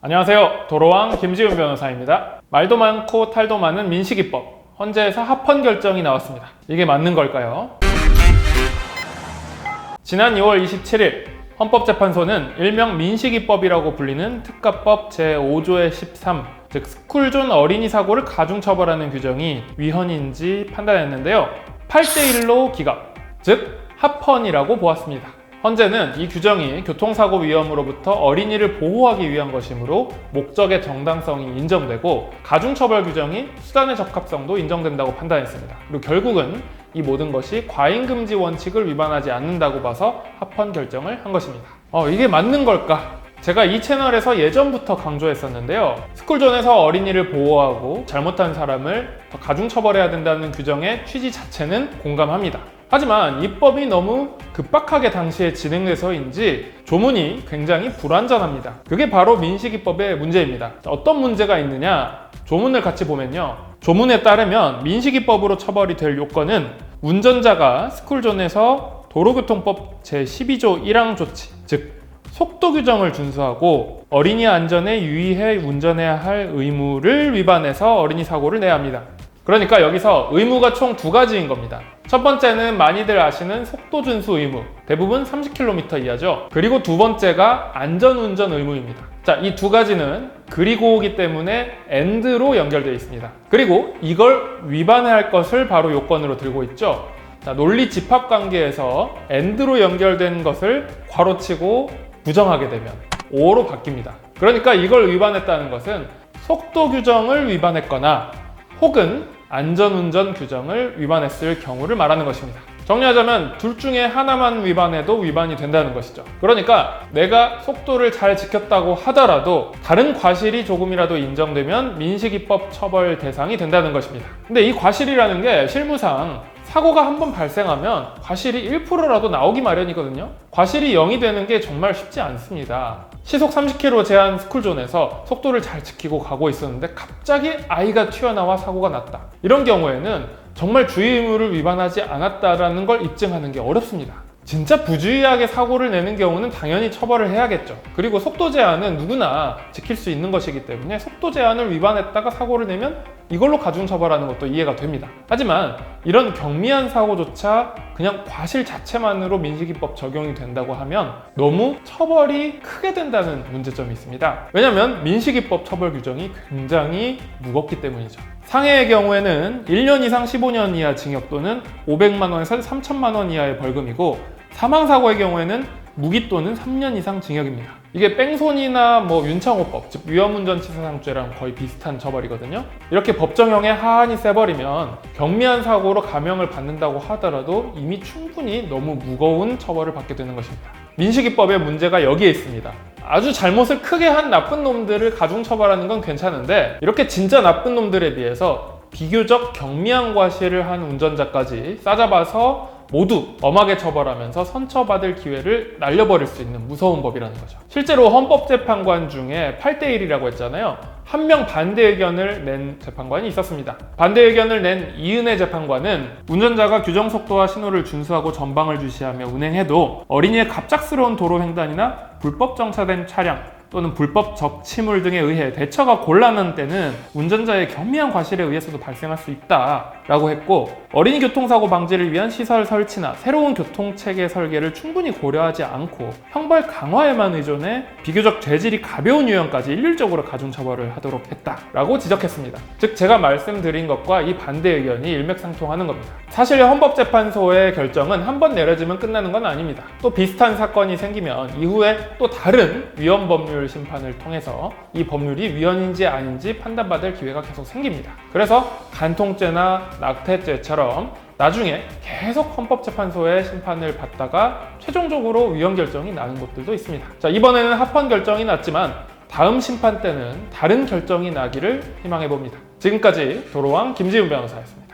안녕하세요. 도로왕 김지훈 변호사입니다. 말도 많고 탈도 많은 민식이법, 헌재에서 합헌 결정이 나왔습니다. 이게 맞는 걸까요? 지난 2월 27일 헌법재판소는 일명 민식이법이라고 불리는 특가법 제5조의 13, 즉 스쿨존 어린이 사고를 가중처벌하는 규정이 위헌인지 판단했는데요. 8대1로 기각, 즉 합헌이라고 보았습니다. 헌재는 이 규정이 교통사고 위험으로부터 어린이를 보호하기 위한 것이므로 목적의 정당성이 인정되고 가중처벌 규정이 수단의 적합성도 인정된다고 판단했습니다. 그리고 결국은 이 모든 것이 과잉금지 원칙을 위반하지 않는다고 봐서 합헌 결정을 한 것입니다. 이게 맞는 걸까? 제가 이 채널에서 예전부터 강조했었는데요. 스쿨존에서 어린이를 보호하고 잘못한 사람을 더 가중처벌해야 된다는 규정의 취지 자체는 공감합니다. 하지만 입법이 너무 급박하게 당시에 진행돼서인지 조문이 굉장히 불완전합니다. 그게 바로 민식이법의 문제입니다. 어떤 문제가 있느냐? 조문을 같이 보면요. 조문에 따르면 민식이법으로 처벌이 될 요건은 운전자가 스쿨존에서 도로교통법 제12조 1항 조치, 즉 속도 규정을 준수하고 어린이 안전에 유의해 운전해야 할 의무를 위반해서 어린이 사고를 내야 합니다. 그러니까 여기서 의무가 총 두 가지인 겁니다. 첫 번째는 많이들 아시는 속도 준수 의무, 대부분 30km 이하죠. 그리고 두 번째가 안전운전 의무입니다. 자, 이 두 가지는 그리고이기 때문에 AND로 연결되어 있습니다. 그리고 이걸 위반해야 할 것을 바로 요건으로 들고 있죠. 자, 논리 집합 관계에서 AND로 연결된 것을 괄호치고 부정하게 되면 O로 바뀝니다. 그러니까 이걸 위반했다는 것은 속도 규정을 위반했거나 혹은 안전운전 규정을 위반했을 경우를 말하는 것입니다. 정리하자면 둘 중에 하나만 위반해도 위반이 된다는 것이죠. 그러니까 내가 속도를 잘 지켰다고 하더라도 다른 과실이 조금이라도 인정되면 민식이법 처벌 대상이 된다는 것입니다. 근데 이 과실이라는 게 실무상 사고가 한번 발생하면 과실이 1%라도 나오기 마련이거든요. 과실이 0이 되는 게 정말 쉽지 않습니다. 시속 30km 제한 스쿨존에서 속도를 잘 지키고 가고 있었는데 갑자기 아이가 튀어나와 사고가 났다. 이런 경우에는 정말 주의 의무를 위반하지 않았다라는 걸 입증하는 게 어렵습니다. 진짜 부주의하게 사고를 내는 경우는 당연히 처벌을 해야겠죠. 그리고 속도 제한은 누구나 지킬 수 있는 것이기 때문에 속도 제한을 위반했다가 사고를 내면 이걸로 가중처벌하는 것도 이해가 됩니다. 하지만 이런 경미한 사고조차 그냥 과실 자체만으로 민식이법 적용이 된다고 하면 너무 처벌이 크게 된다는 문제점이 있습니다. 왜냐하면 민식이법 처벌 규정이 굉장히 무겁기 때문이죠. 상해의 경우에는 1년 이상 15년 이하 징역 또는 500만 원에서 3천만 원 이하의 벌금이고 사망사고의 경우에는 무기 또는 3년 이상 징역입니다. 이게 뺑소니나 윤창호법, 즉 위험운전치사상죄랑 거의 비슷한 처벌이거든요. 이렇게 법정형의 하한이 세버리면 경미한 사고로 감형을 받는다고 하더라도 이미 충분히 너무 무거운 처벌을 받게 되는 것입니다. 민식이법의 문제가 여기에 있습니다. 아주 잘못을 크게 한 나쁜 놈들을 가중처벌하는 건 괜찮은데 이렇게 진짜 나쁜 놈들에 비해서 비교적 경미한 과실을 한 운전자까지 싸잡아서 모두 엄하게 처벌하면서 선처받을 기회를 날려버릴 수 있는 무서운 법이라는 거죠. 실제로 헌법재판관 중에 8대1이라고 했잖아요. 한 명 반대 의견을 낸 재판관이 있었습니다. 반대 의견을 낸 이은혜 재판관은 운전자가 규정 속도와 신호를 준수하고 전방을 주시하며 운행해도 어린이의 갑작스러운 도로 횡단이나 불법 정차된 차량 또는 불법 접치물 등에 의해 대처가 곤란한 때는 운전자의 경미한 과실에 의해서도 발생할 수 있다라고 했고 어린이 교통사고 방지를 위한 시설 설치나 새로운 교통체계 설계를 충분히 고려하지 않고 형벌 강화에만 의존해 비교적 죄질이 가벼운 유형까지 일률적으로 가중처벌을 하도록 했다라고 지적했습니다. 즉 제가 말씀드린 것과 이 반대 의견이 일맥상통하는 겁니다. 사실 헌법재판소의 결정은 한 번 내려지면 끝나는 건 아닙니다. 또 비슷한 사건이 생기면 이후에 또 다른 위헌법률 심판을 통해서 이 법률이 위헌인지 아닌지 판단받을 기회가 계속 생깁니다. 그래서 간통죄나 낙태죄처럼 나중에 계속 헌법재판소의 심판을 받다가 최종적으로 위헌 결정이 나는 곳들도 있습니다. 자, 이번에는 합헌 결정이 났지만 다음 심판 때는 다른 결정이 나기를 희망해봅니다. 지금까지 도로왕 김지훈 변호사였습니다.